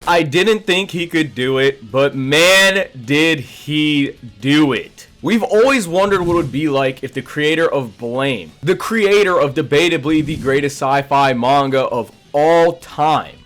I didn't think he could do it, but man, did he do it. We've always wondered what it would be like if the creator of Blame, the creator of debatably the greatest sci-fi manga of all time,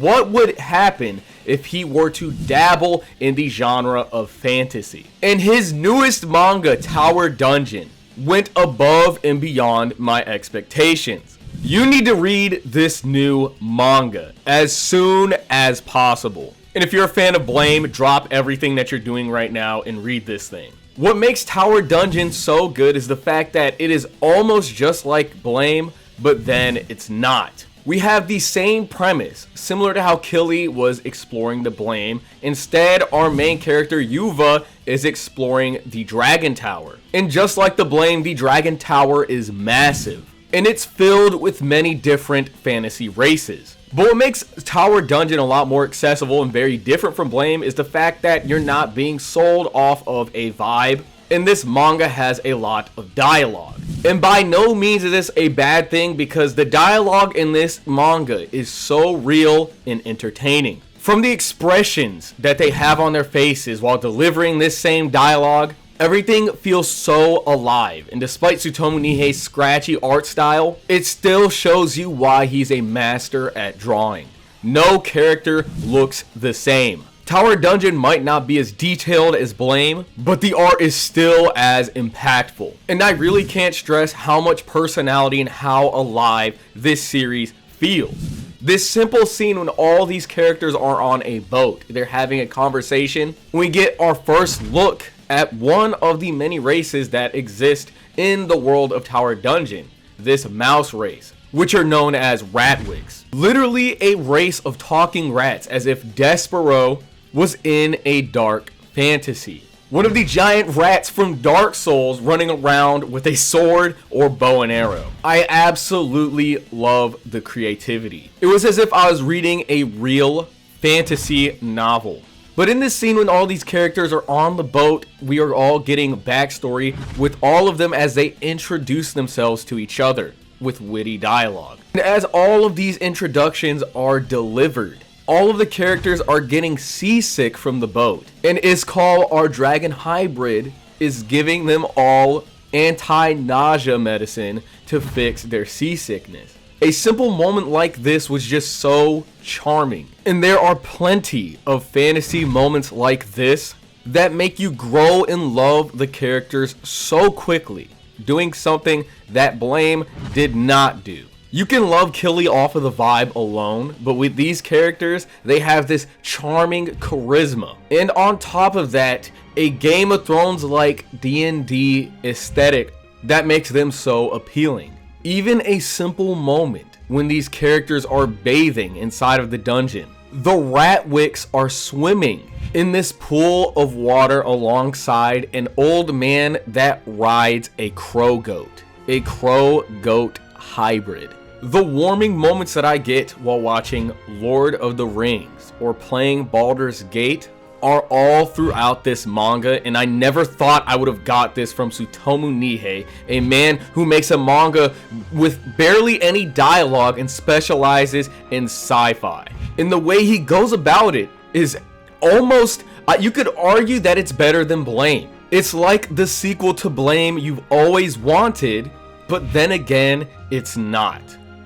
what would happen if he were to dabble in the genre of fantasy. And his newest manga, Tower Dungeon, went above and beyond my expectations. You need to read this new manga as soon as possible. And if you're a fan of Blame, drop everything that you're doing right now and read this thing. What makes Tower Dungeon so good is the fact that it is almost just like Blame, but then it's not. We have the same premise, similar to how Killy was exploring the Blame. Instead, our main character, Yuva, is exploring the Dragon Tower. And just like the Blame, the Dragon Tower is massive. And it's filled with many different fantasy races. But what makes Tower Dungeon a lot more accessible and very different from Blame is the fact that you're not being sold off of a vibe. And this manga has a lot of dialogue. And by no means is this a bad thing, because the dialogue in this manga is so real and entertaining. From the expressions that they have on their faces while delivering this same dialogue, everything feels so alive. And despite Tsutomu Nihei's scratchy art style, it still shows you why he's a master at drawing. No character looks the same. Tower Dungeon might not be as detailed as Blame, but the art is still as impactful. And I really can't stress how much personality and how alive this series feels. This simple scene when all these characters are on a boat, they're having a conversation, we get our first look at one of the many races that exist in the world of Tower Dungeon, this mouse race, which are known as Ratwicks. Literally a race of talking rats, as if Despero was in a dark fantasy. One of the giant rats from Dark Souls running around with a sword or bow and arrow. I absolutely love the creativity. It was as if I was reading a real fantasy novel. But in this scene when all these characters are on the boat, we are all getting backstory with all of them as they introduce themselves to each other with witty dialogue. And as all of these introductions are delivered, all of the characters are getting seasick from the boat. And Iskall, our dragon hybrid, is giving them all anti-nausea medicine to fix their seasickness. A simple moment like this was just so charming. And there are plenty of fantasy moments like this that make you grow and love the characters so quickly, doing something that Blame did not do. You can love Killy off of the vibe alone, but with these characters, they have this charming charisma. And on top of that, a Game of Thrones like D&D aesthetic that makes them so appealing. Even a simple moment when these characters are bathing inside of the dungeon. The Ratwicks are swimming in this pool of water alongside an old man that rides a crow goat. A crow goat hybrid. The warming moments that I get while watching Lord of the Rings or playing Baldur's Gate are all throughout this manga, and I never thought I would have got this from Tsutomu Nihei, a man who makes a manga with barely any dialogue and specializes in sci-fi. And the way he goes about it is almost, you could argue that it's better than Blame. It's like the sequel to Blame you've always wanted, but then again, it's not.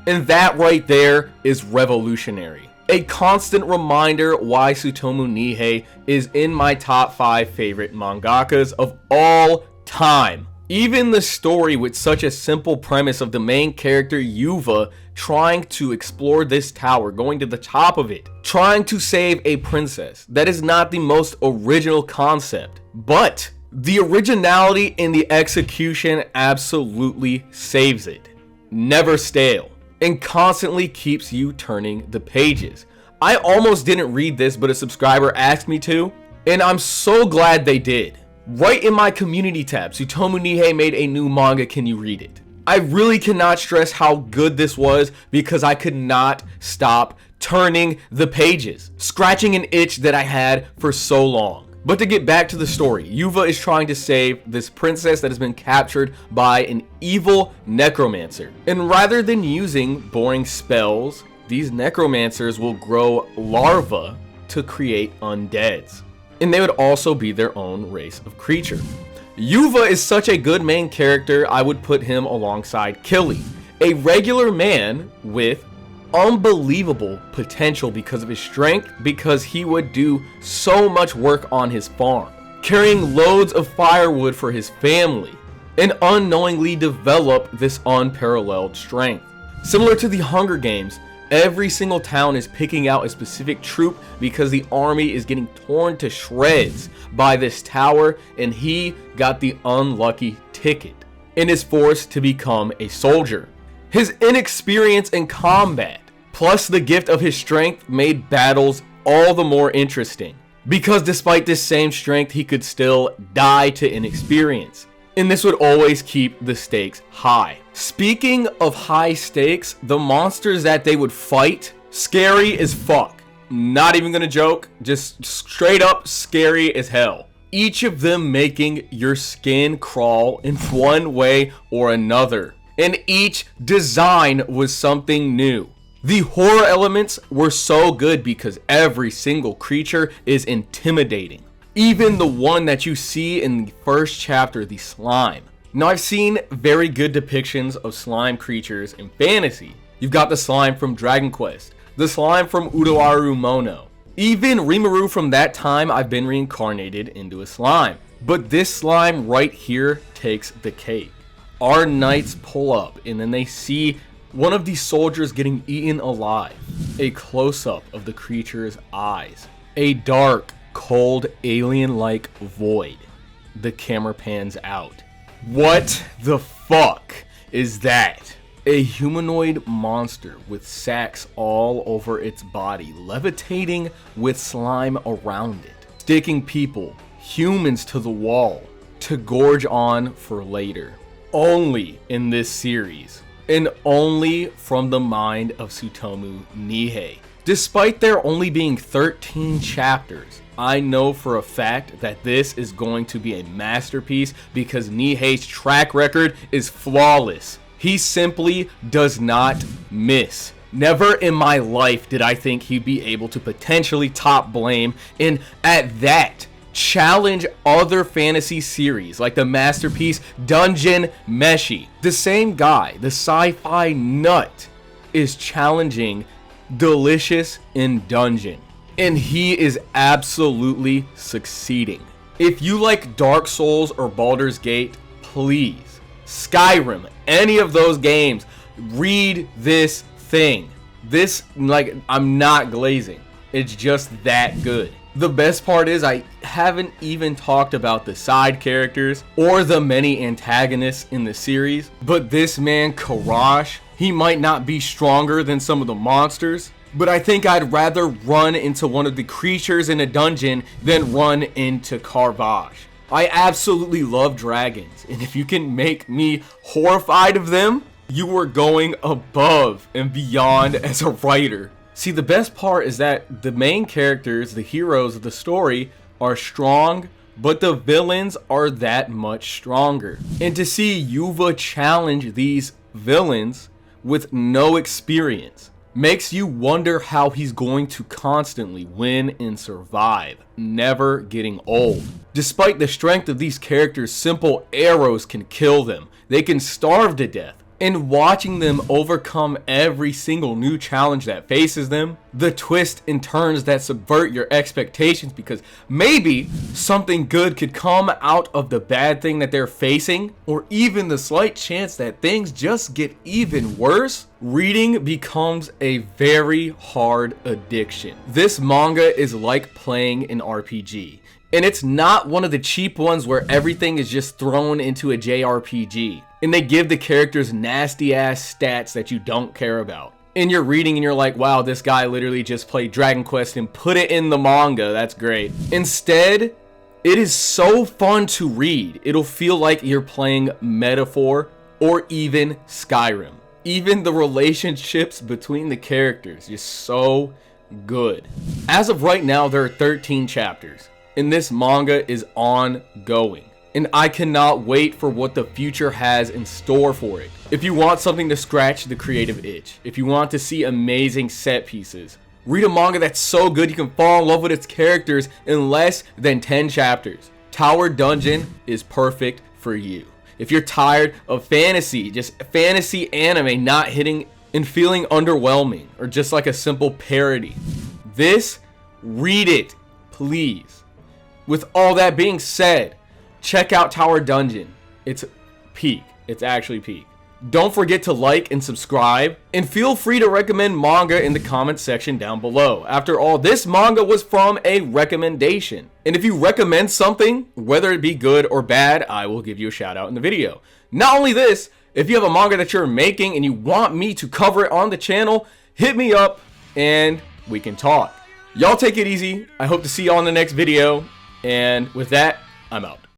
And that right there is revolutionary. A constant reminder why Tsutomu Nihei is in my top 5 favorite mangakas of all time. Even the story with such a simple premise of the main character Yuva trying to explore this tower, going to the top of it, trying to save a princess. That is not the most original concept, but the originality in the execution absolutely saves it. Never stale. And constantly keeps you turning the pages. I almost didn't read this, but a subscriber asked me to, and I'm so glad they did. Right in my community tab, Tsutomu Nihei made a new manga, can you read it? I really cannot stress how good this was, because I could not stop turning the pages, scratching an itch that I had for so long. But to get back to the story, Yuva is trying to save this princess that has been captured by an evil necromancer. And rather than using boring spells, these necromancers will grow larvae to create undeads. And they would also be their own race of creature. Yuva is such a good main character, I would put him alongside Killy, a regular man with unbelievable potential because of his strength, because he would do so much work on his farm, carrying loads of firewood for his family, and unknowingly develop this unparalleled strength. Similar to the Hunger Games, every single town is picking out a specific troop because the army is getting torn to shreds by this tower, and he got the unlucky ticket and is forced to become a soldier. His inexperience in combat, plus the gift of his strength, made battles all the more interesting, because despite this same strength, he could still die to inexperience. And this would always keep the stakes high. Speaking of high stakes, the monsters that they would fight, scary as fuck. Not even gonna joke, just straight up scary as hell. Each of them making your skin crawl in one way or another. And each design was something new. The horror elements were so good because every single creature is intimidating. Even the one that you see in the first chapter, the slime. Now, I've seen very good depictions of slime creatures in fantasy. You've got the slime from Dragon Quest, the slime from Udawaru Mono. Even Rimuru from that time, I've been reincarnated into a slime. But this slime right here takes the cake. Our knights pull up and then they see one of these soldiers getting eaten alive. A close-up of the creature's eyes. A dark, cold, alien-like void. The camera pans out. What the fuck is that? A humanoid monster with sacks all over its body, levitating with slime around it, sticking people, humans to the wall, to gorge on for later. Only in this series, and only from the mind of Tsutomu Nihei. Despite there only being 13 chapters, I know for a fact that this is going to be a masterpiece because Nihei's track record is flawless. He simply does not miss. Never in my life did I think he'd be able to potentially top Blame, and at that, challenge other fantasy series like the masterpiece Dungeon Meshi. The same guy, the sci-fi nut, is challenging Delicious in Dungeon, and he is absolutely succeeding. If you like Dark Souls or Baldur's Gate, please, Skyrim, any of those games, read this thing. This, like, I'm not glazing. It's just that good. The best part is I haven't even talked about the side characters or the many antagonists in the series, but this man, Karash, he might not be stronger than some of the monsters, but I think I'd rather run into one of the creatures in a dungeon than run into Carvage. I absolutely love dragons, and if you can make me horrified of them, you are going above and beyond as a writer. See, the best part is that the main characters, the heroes of the story, are strong, but the villains are that much stronger. And to see Yuva challenge these villains with no experience makes you wonder how he's going to constantly win and survive, never getting old. Despite the strength of these characters, simple arrows can kill them. They can starve to death. And watching them overcome every single new challenge that faces them, the twists and turns that subvert your expectations because maybe something good could come out of the bad thing that they're facing, or even the slight chance that things just get even worse, reading becomes a very hard addiction. This manga is like playing an RPG. And it's not one of the cheap ones where everything is just thrown into a JRPG. And they give the characters nasty ass stats that you don't care about. And you're reading and you're like, wow, this guy literally just played Dragon Quest and put it in the manga. That's great. Instead, it is so fun to read. It'll feel like you're playing Metaphor or even Skyrim. Even the relationships between the characters is so good. As of right now, there are 13 chapters. And this manga is ongoing. And I cannot wait for what the future has in store for it. If you want something to scratch the creative itch, if you want to see amazing set pieces, Read a manga that's so good you can fall in love with its characters in less than 10 chapters. Tower Dungeon is perfect for you. If you're tired of fantasy, just fantasy anime not hitting and feeling underwhelming or just like a simple parody, read it, please. With all that being said, check out Tower Dungeon. It's peak. It's actually peak. Don't forget to like and subscribe, and feel free to recommend manga in the comments section down below. After all, this manga was from a recommendation. And if you recommend something, whether it be good or bad, I will give you a shout out in the video. Not only this, if you have a manga that you're making and you want me to cover it on the channel, hit me up and we can talk. Y'all take it easy. I hope to see y'all in the next video. And with that, I'm out.